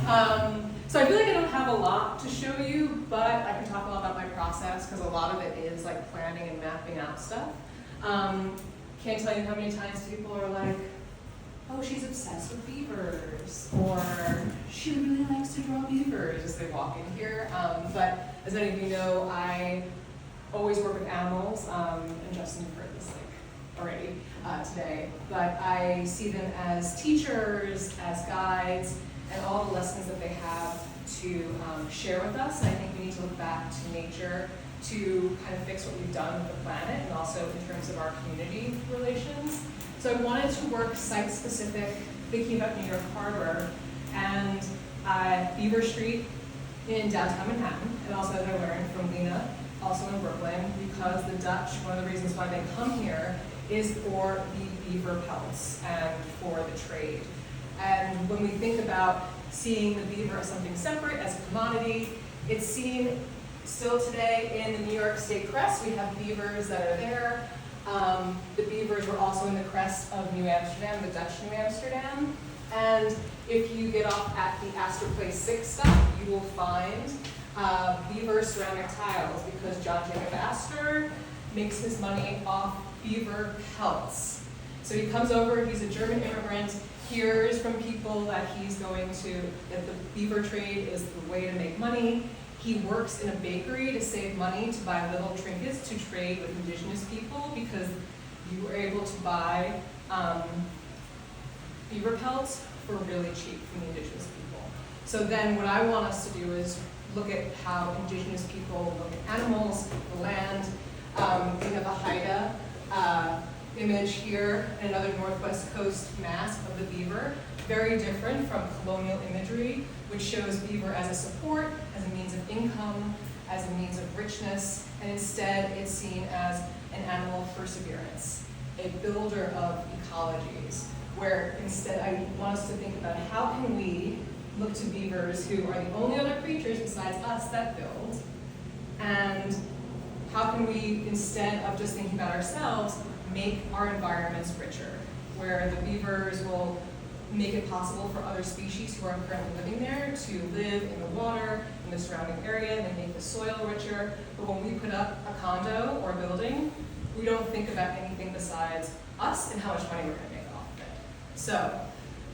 So I feel like I don't have a lot to show you, but I can talk a lot about my process because a lot of it is like planning and mapping out stuff. Can't tell you how many times people are like, oh, she's obsessed with beavers, or she really likes to draw beavers as they walk in here. But as many of you know, I always work with animals, and Justin, you've heard this like already today, but I see them as teachers, as guides, and all the lessons that they have to share with us. And I think we need to look back to nature to kind of fix what we've done with the planet, and also in terms of our community relations. So I wanted to work site-specific, thinking about New York Harbor and Beaver Street in downtown Manhattan, and also, as I learned from Lena, also in Brooklyn, because the Dutch, one of the reasons why they come here is for the beaver pelts and for the trade. And when we think about seeing the beaver as something separate, as a commodity, it's seen still today in the New York State crest. We have beavers that are there. The beavers were also in the crest of New Amsterdam, the Dutch New Amsterdam. And if you get off at the Astor Place 6 stop, you will find beaver ceramic tiles, because John Jacob Astor makes his money off beaver pelts. So he comes over, he's a German immigrant, hears from people that that the beaver trade is the way to make money. He works in a bakery to save money to buy little trinkets to trade with indigenous people, because you were able to buy beaver pelts for really cheap from the indigenous people. So then what I want us to do is look at how indigenous people look at animals, the land. We have a Haida image here, and another Northwest Coast mask of the beaver. Very different from colonial imagery, which shows beaver as a support, as a means of income, as a means of richness, and instead it's seen as an animal of perseverance, a builder of ecologies, where instead I want us to think about how can we look to beavers, who are the only other creatures besides us that build, and how can we, instead of just thinking about ourselves, make our environments richer, where the beavers will make it possible for other species who are currently living there to live in the water, in the surrounding area, and make the soil richer. But when we put up a condo or a building, we don't think about anything besides us and how much money we're going to make off of it. So,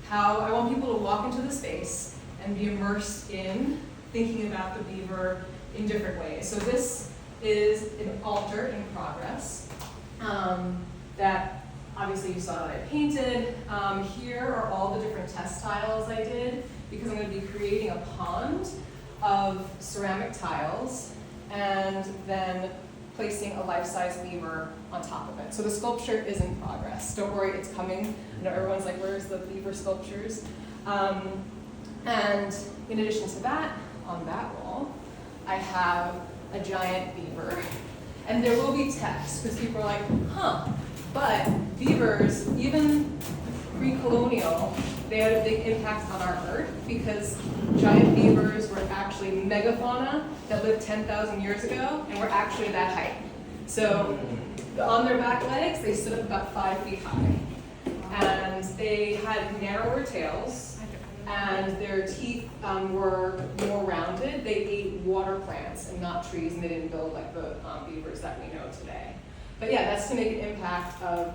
how I want people to walk into the space and be immersed in thinking about the beaver in different ways. So this is an altar in progress that obviously you saw that I painted. Here are all the different test tiles I did, because I'm going to be creating a pond of ceramic tiles and then placing a life-size beaver on top of it. So the sculpture is in progress. Don't worry, it's coming. I know everyone's like, where's the beaver sculptures? And in addition to that, on that wall, I have a giant beaver. And there will be text, because people are like, huh, but beavers, even pre-colonial, they had a big impact on our Earth, because giant beavers were actually megafauna that lived 10,000 years ago and were actually that height. So on their back legs, they stood up about 5 feet high. And they had narrower tails, and their teeth were more rounded. They ate water plants and not trees, and they didn't build like the beavers that we know today. But yeah, that's to make an impact of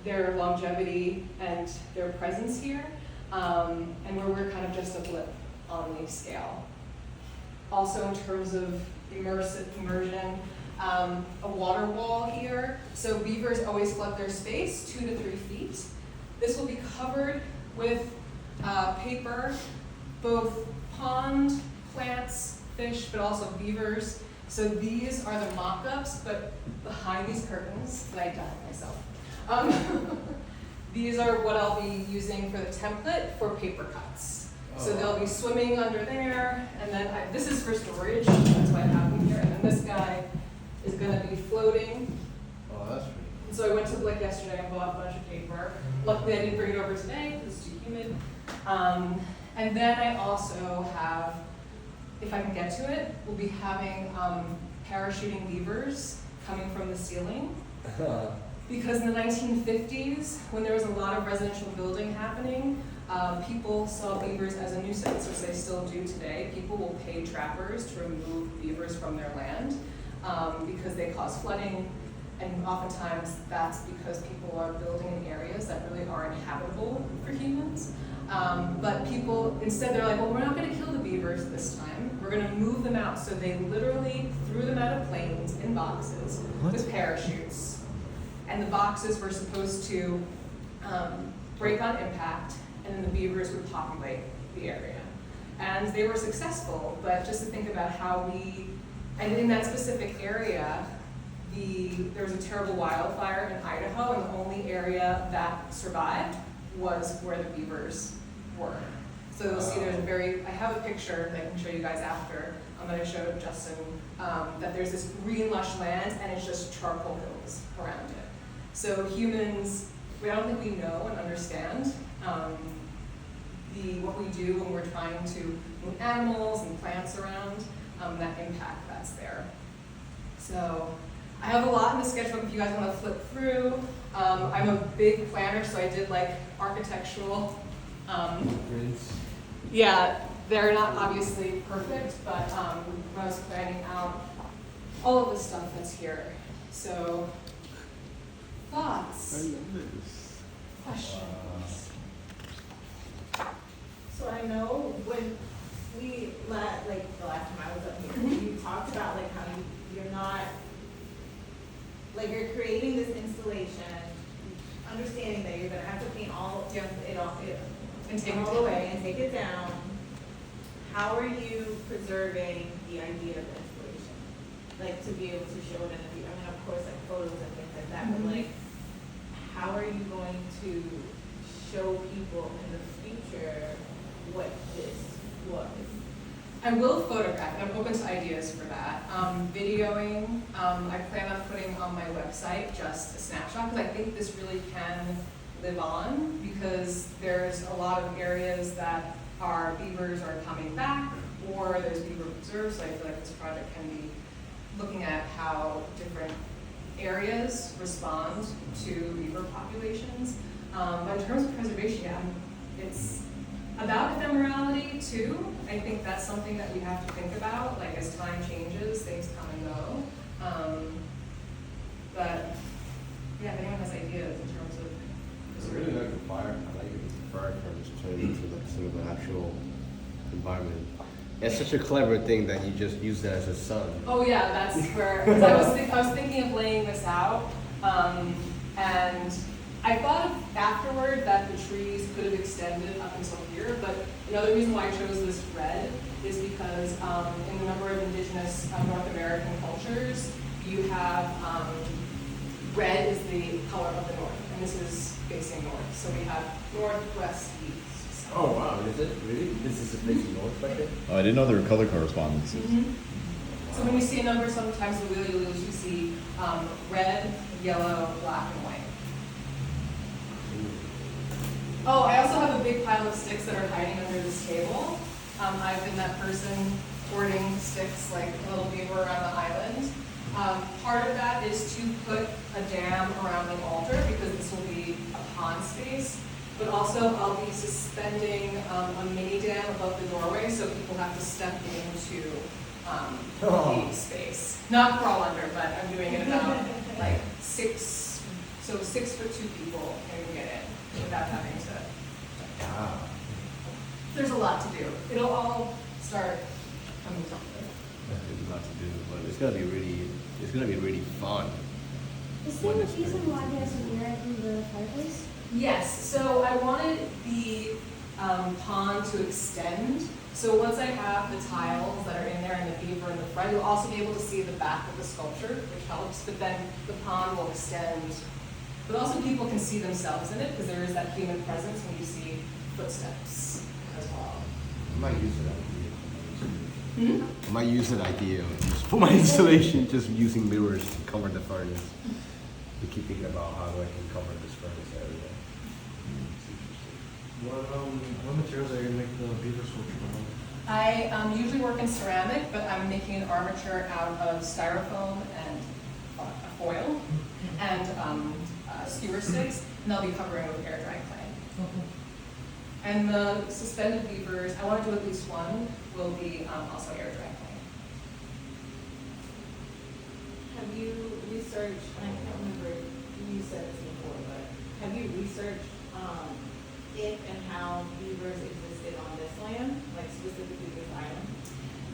their longevity and their presence here, and where we're kind of just a blip on the scale. Also in terms of immersion, a water wall here. So beavers always flood their space 2 to 3 feet. This will be covered with paper, both pond, plants, fish, but also beavers. So these are the mock-ups, but behind these curtains that I done myself. These are what I'll be using for the template for paper cuts. So they'll be swimming under there, and then this is for storage, that's why I have them here. And then this guy is gonna be floating. Oh, that's pretty And so I went to Blick yesterday and bought a bunch of paper. Luckily I didn't bring it over today, because it's too humid. And then I also have, if I can get to it, we'll be having parachuting beavers coming from the ceiling. Because in the 1950s, when there was a lot of residential building happening, people saw beavers as a nuisance, which they still do today. People will pay trappers to remove beavers from their land because they cause flooding, and oftentimes that's because people are building in areas that really aren't habitable for humans. But people, instead they're like, well, we're not gonna kill the beavers this time. We're gonna move them out. So they literally threw them out of planes in boxes with parachutes. And the boxes were supposed to break on impact, and then the beavers would populate the area. And they were successful, but just to think about how and in that specific area, there was a terrible wildfire in Idaho, and the only area that survived was where the beavers were. So you'll see I have a picture that I can show you guys after, that I showed Justin, that there's this green lush land, and it's just charcoal hills around it. So humans, I don't think we know and understand what we do when we're trying to move animals and plants around, that impact that's there. So I have a lot in the sketchbook if you guys want to flip through. I'm a big planner, so I did like architectural. Yeah, they're not obviously perfect, but when I was planning out all of the stuff that's here. So, thoughts? I love this. Questions? So I know when we the last time I was up here, you talked about like how you're not, like you're creating this installation, understanding that you're gonna have to paint And take all it the down. way and take it down. How are you preserving the idea of the installation? Like to be able to show it in the future. I mean, of course, like photos and things like that, but like, how are you going to show people in the future what this was? I will photograph, and I'm open to ideas for that. Videoing, I plan on putting on my website just a snapshot, because I think this really can live on, because there's a lot of areas that beavers are coming back, or there's beaver reserves, so I feel like this project can be looking at how different areas respond to beaver populations. But in terms of preservation, yeah, it's about ephemerality too. I think that's something that we have to think about, like as time changes, things come and go. But yeah, if anyone has ideas in terms of It's really like a fire. I like it. It's a fire furnace turned into like sort of an actual environment. It's such a clever thing that you just use that as a sun. Oh yeah, that's where, 'cause I was thinking of laying this out, and I thought of afterward that the trees could have extended up until here, but another reason why I chose this red is because in a number of indigenous North American cultures, you have, red is the color of the north, and this is facing north, so we have north, west, east. So. Oh wow, is it really? This is the facing north right there? Oh, I didn't know there were color correspondences. Mm-hmm. So when you see a number, sometimes the wheel you lose, you see red, yellow, black, and white. Oh, I also have a big pile of sticks that are hiding under this table. I've been that person hoarding sticks like a little beaver around the island. Part of that is to put a dam around the altar because this will be a pond space. But also I'll be suspending a mini dam above the doorway so people have to step into the space. Not crawl under, but I'm doing it about like 6 foot 2 people can get in without having to. Ah. There's a lot to do. It'll all start coming together. There's a lot to do, but it's gonna be really fun. Is there a reason why there's a mirror in the fireplace? Yes, so I wanted the pond to extend. So once I have the tiles that are in there and the beaver in the front, you'll also be able to see the back of the sculpture, which helps, but then the pond will extend. But also people can see themselves in it because there is that human presence when you see footsteps as well. I might use that idea. I might use that idea for my installation, just using mirrors to cover the furnace. To keep thinking about how I can cover this furnace area. What materials are you going to make the beaver sculpture from? I usually work in ceramic, but I'm making an armature out of styrofoam and foil and skewer sticks, and I'll be covering with air dry clay. And the suspended beavers, I want to do at least one, will be also air dry clay. Have you researched, and I can't remember, you said this before, but have you researched, if and how beavers existed on this land, like specifically this island?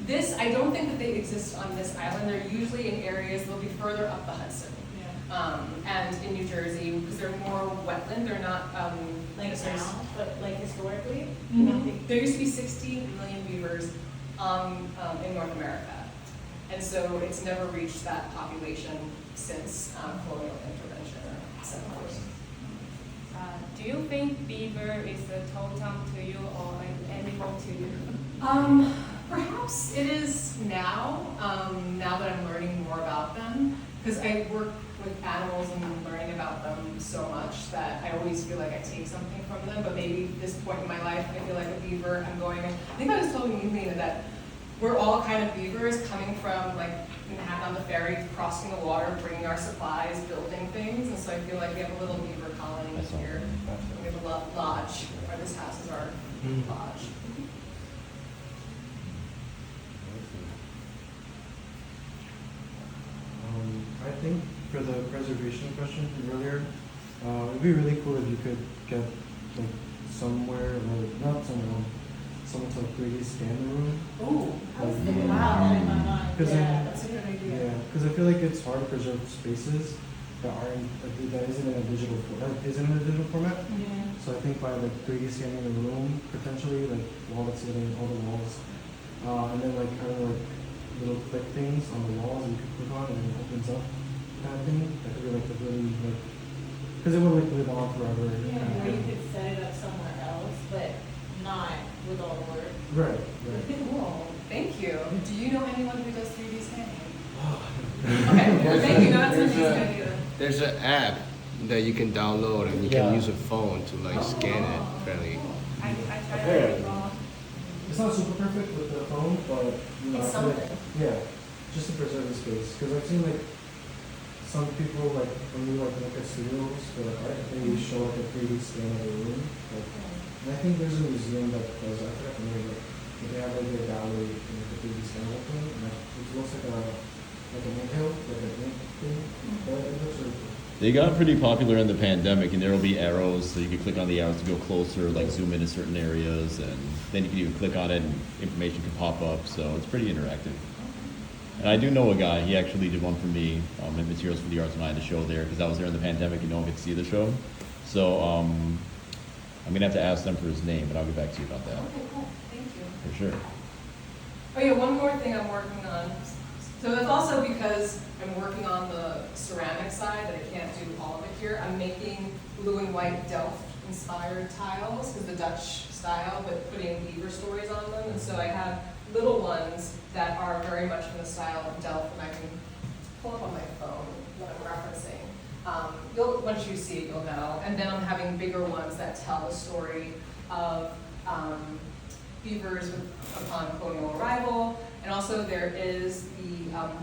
This, I don't think that they exist on this island. They're usually in areas, they'll be further up the Hudson. Yeah. And in New Jersey, because they're more wetland, they're not, Like there's- now, but like historically? There used to be 60 million beavers in North America. And so it's never reached that population since colonial intervention or settlers. Do you think beaver is a totem to you or an animal to you? Perhaps it is now, now that I'm learning more about them, because I work with animals and learning about them so much that I always feel like I take something from them, but maybe at this point in my life, I feel like a beaver, I think I was telling you, that we're all kind of beavers coming from like Manhattan on the ferry, crossing the water, bringing our supplies, building things, and so I feel like we have a little beaver colony here. We have a lodge, or this house is our lodge. I think for the preservation question from earlier, it'd be really cool if you could get like somewhere, or not somewhere, someone to like 3D scan the room. Oh, I was Like, thinking about that in my mind. Because Yeah. that's a good idea. yeah, because I feel like it's hard to preserve spaces that aren't that isn't in a digital format. Yeah. So I think by like 3D scanning the room, potentially like wall to ceiling, all the walls, and then like having like little click things on the walls you could click on and it opens up kind of thing. That could be like a really like, because it would like live on forever. Yeah, kind of or you thing. could set it up somewhere else, but not with all the work. Right, right. Cool, thank you. Do you know anyone who does 3D scanning? Okay, well, thank you, that's an amazing idea. There's an app that you can download and you Yeah. can use a phone to like scan it fairly. I tried Okay. it before. It's not super perfect with the phone, but you know, It's I feel like, something. yeah, just to preserve the space. Because I've seen like some people like when you like look at studios for like art, they show like a 3D scan of the room. Like, and I think there's a museum that does that. And they have like their gallery and like a 3D scan of thing. And it looks like an inhale, like an ink thing. But it looks really cool. They got pretty popular in the pandemic, and there will be arrows, so you can click on the arrows to go closer, like zoom into certain areas, and then you can even click on it and information can pop up, so it's pretty interactive. And I do know a guy, he actually did one for me, at Materials for the Arts, and I had a show there, because I was there in the pandemic and no one could see the show. So I'm gonna have to ask them for his name, but I'll get back to you about that, Okay, cool, thank you. for sure. Oh yeah, one more thing I'm working on. So that's also because I'm working on the ceramic side that I can't do all of it here. I'm making blue and white Delft-inspired tiles, because the Dutch style, but putting beaver stories on them. And so I have little ones that are very much in the style of Delft, and I can pull up on my phone what I'm referencing. Once you see it, you'll know. And then I'm having bigger ones that tell the story of beavers upon colonial arrival. And also there is the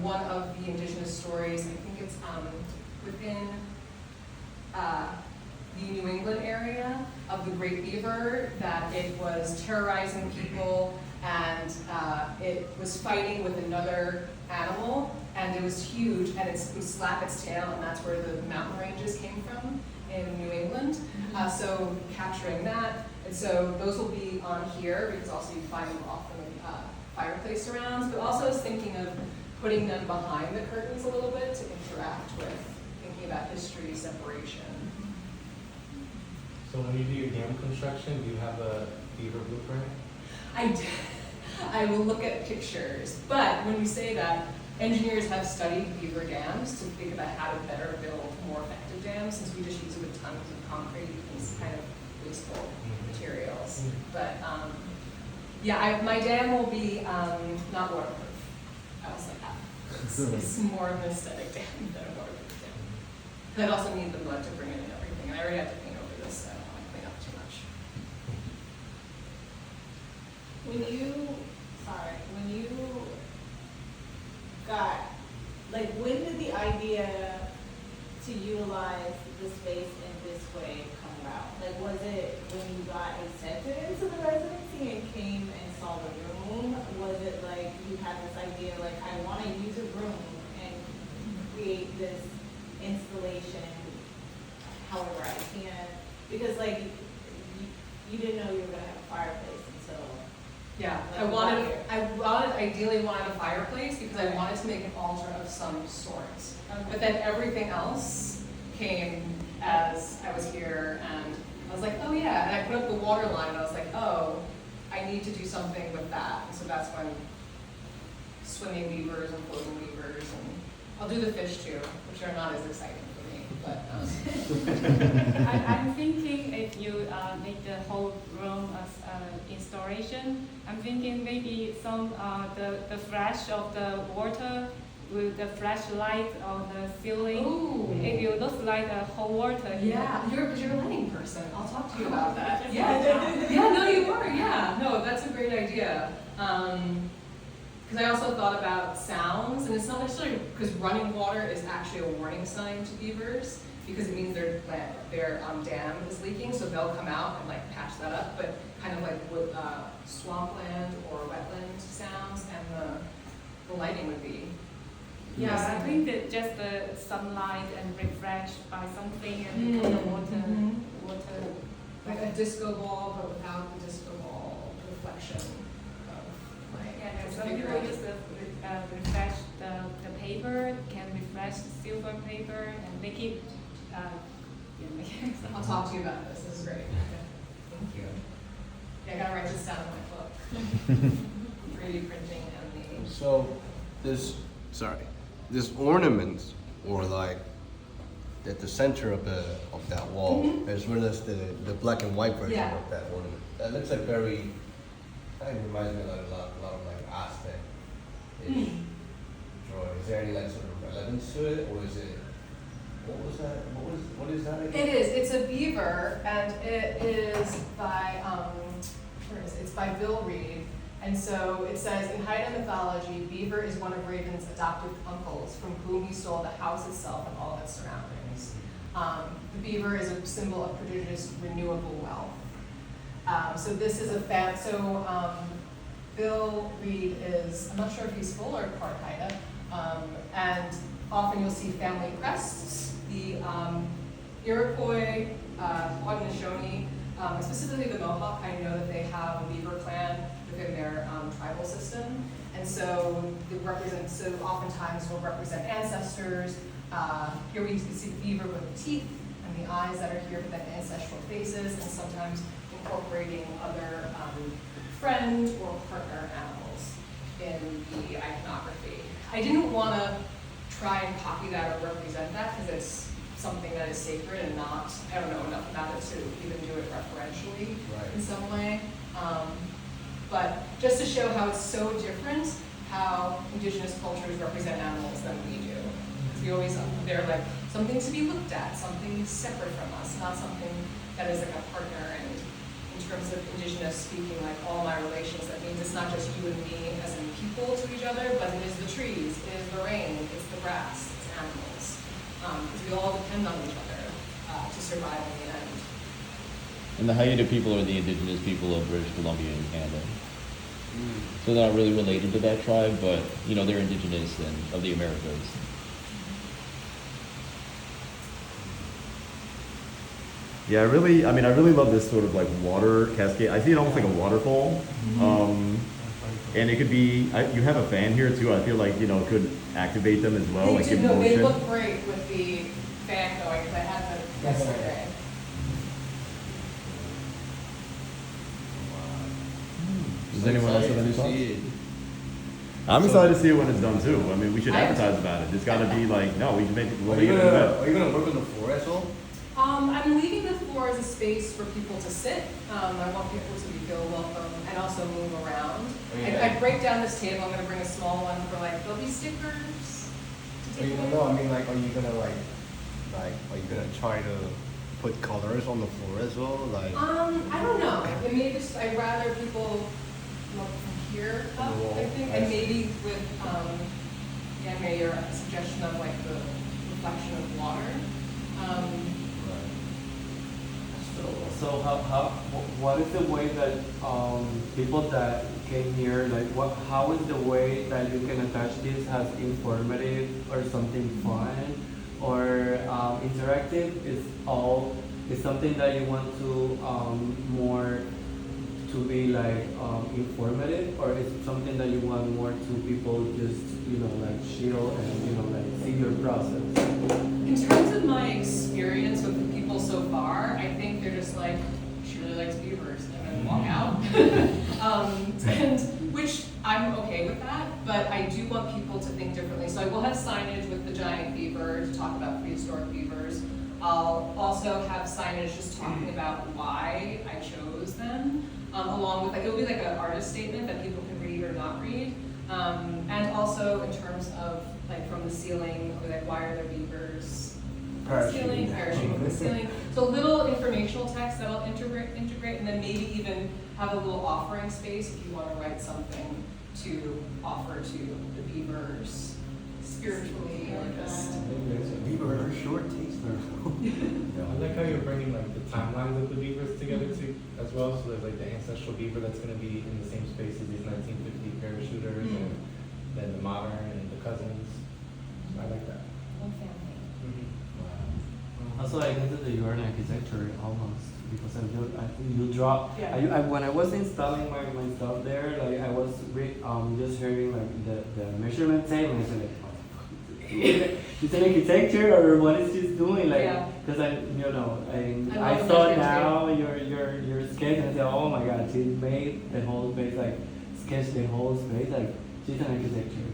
one of the indigenous stories, I think it's within the New England area of the great beaver, that it was terrorizing people and it was fighting with another animal, and it was huge, and it would slap its tail, and that's where the mountain ranges came from in New England. So capturing that, and so those will be on here, because also you find them often in fireplace surrounds, but also I was thinking of putting them behind the curtains a little bit to interact with, thinking about history, separation. So when you do your dam construction, do you have a beaver blueprint? I will look at pictures, but when you say that, engineers have studied beaver dams to think about how to better build more effective dams, since we just use it with tons of concrete and kind of wasteful materials. But yeah, my dam will be not waterproof. I was like, it's more of an aesthetic dam than a waterproof dam. But I also need the mud to bring it in and everything, and I already have to paint over this, so I don't want to clean up too much. When you got, like, when did the idea to utilize the space in this way come about? Like, was it when you got accepted into the residency and came and saw the room? Was it like you had this idea, like, I want to use a room and create this installation however I can? Because, like, you didn't know you were going to have a fireplace until. Yeah, Like, ideally wanted a fireplace because I wanted to make an altar of some sort. But then everything else came as I was here, and I was like, oh yeah, and I put up the water line, and I was like, oh, I need to do something with that. And so that's when swimming beavers and floating beavers, and I'll do the fish too, which are not as exciting for me, but. I'm thinking if you make the whole room as installation, I'm thinking maybe some the flash of the water with the flashlight on the ceiling. Ooh. If you look like a whole water. Yeah, you're a lighting person. I'll talk to you about that. Yeah, no, you are. Yeah, no, that's a great idea. Because I also thought about sounds, and it's not necessarily because running water is actually a warning sign to beavers because it means their dam is leaking, so they'll come out and like patch that up. But kind of like with swampland or wetland sounds, and the lighting would be. Yeah, I think that just the sunlight and refreshed by something and become the water. Like a disco ball, but without the disco ball reflection of light. Yeah, some people just refresh the paper, can refresh silver paper and make it. I'll talk to you about this. This is great. Thank you. Yeah, I gotta write this down in my book. 3D printing and the. So this ornaments, or like at the center of that wall, as well as the black and white version of that ornament. That looks like very. Kind of reminds me of a lot of like Aztec-ish drawing. Is there any like sort of relevance to it, or is it? What was that? What is that again? It is. It's a beaver, and it is by where is it? It's by Bill Reed. And so it says, in Haida mythology, Beaver is one of Raven's adoptive uncles from whom he stole the house itself and all its surroundings. The beaver is a symbol of prodigious renewable wealth. So this is Bill Reed is, I'm not sure if he's full or part Haida, and often you'll see family crests. The Iroquois, Haudenosaunee, specifically the Mohawk, I know that they have a beaver clan within their tribal system, and so oftentimes will represent ancestors. Here we see the beaver with the teeth and the eyes that are here for the ancestral faces, and sometimes incorporating other friend or partner animals in the iconography. I didn't want to try and copy that or represent that because it's something that is sacred and not, I don't know enough about it to even do it referentially in some way. But just to show how it's so different, how indigenous cultures represent animals than we do. Because they're like something to be looked at, something separate from us, not something that is like a partner. And in terms of indigenous speaking, like all my relations, that means it's not just you and me as in people to each other, but it is the trees, it is the rain, it's the grass, it's animals. Because we all depend on each other to survive in the end. And the Haida people are the indigenous people of British Columbia and Canada. So they're not really related to that tribe, but they're indigenous and of the Americas. Yeah, I really love this sort of like water cascade. I see it almost like a waterfall. And it could be, you have a fan here too. I feel like, it could activate them as well. They look great with the fan going, because I had them yesterday. Does anyone else have any thoughts? I'm excited to see it when it's done too. I mean, we should advertise about it. It's got to be like, no, we can make it. Are you gonna work on the floor as well? I'm leaving the floor as a space for people to sit. I want people to feel welcome and also move around. I break down this table. I'm going to bring a small one for there'll be stickers. Are you gonna try to put colors on the floor as well? I don't know. I'd rather people look from here up, I think, and maybe with maybe your suggestion of the reflection of water. What is the way that people that came here, like, how is the way that you can attach this as informative or something fun or interactive? Is something that you want to more to be like informative, or is it something that you want more to people just like chill and like see your process? In terms of my experience with the people so far, I think they're just like, she really likes beavers, and then walk out. And which I'm okay with that, but I do want people to think differently. So I will have signage with the giant beaver to talk about prehistoric beavers. I'll also have signage just talking about why I chose them, along with it'll be like an artist statement that people can read or not read. And also in terms of like from the ceiling, I'll be like, why are there beavers? Parachuting from the ceiling. So little informational text that I'll integrate, and then maybe even have a little offering space if you want to write something to offer to the beavers spiritually or just. Beaver are short taster. I like how you're bringing like the timelines of the beavers together too, as well. So there's like the ancestral beaver that's going to be in the same space as these 1950 parachuters, and then the modern and the cousins. I like that. One family. Also, I guess that you are an architecture almost, because I think you draw. Yeah. When I was installing my stuff there, like I was just hearing like the measurement tape, and I said like, it's an architecture or what is this doing? Like, because I saw now your sketch, and I said, oh my God, she made the whole space, like sketched the whole space, like she's an architecture.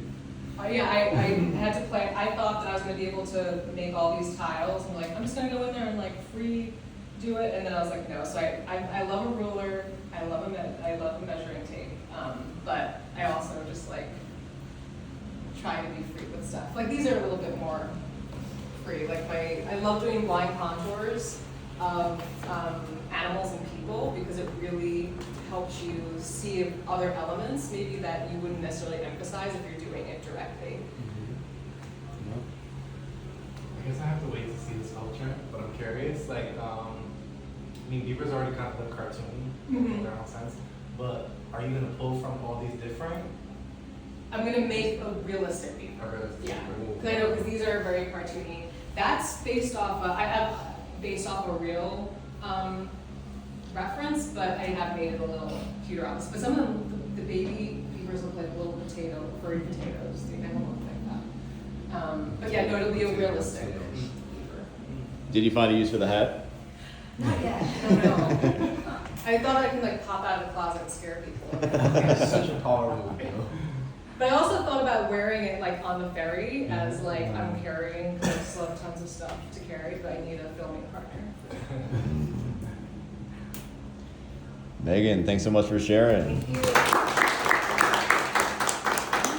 I had to play. I thought that I was going to be able to make all these tiles, and like I'm just going to go in there and like free do it, and then I was like, no. So I love a ruler. I love a measuring tape, but I also just like try to be free with stuff. Like these are a little bit more free. Like I love doing blind contours of animals and people, because it really helps you see other elements maybe that you wouldn't necessarily emphasize if you're doing it directly. I guess I have to wait to see the sculpture, but I'm curious. Like, I mean, beavers already kind of look cartoony in their own sense, but are you going to pull from all these different? I'm going to make a realistic beaver. Yeah, because I know because these are very cartoony. That's based off. Based off a real reference, but I have made it a little cuter on this. But some of them, the baby beavers look like little furry potatoes. They kind of look like that. But yeah, no, it'll be a realistic beaver. Did you find a use for the hat? Not yet. I don't know. I thought I could like pop out of the closet and scare people. Such a power move, you know. But I also thought about wearing it like on the ferry as like I'm carrying, because I still have tons of stuff to carry, but I need a filming partner. Megan, thanks so much for sharing. Thank you.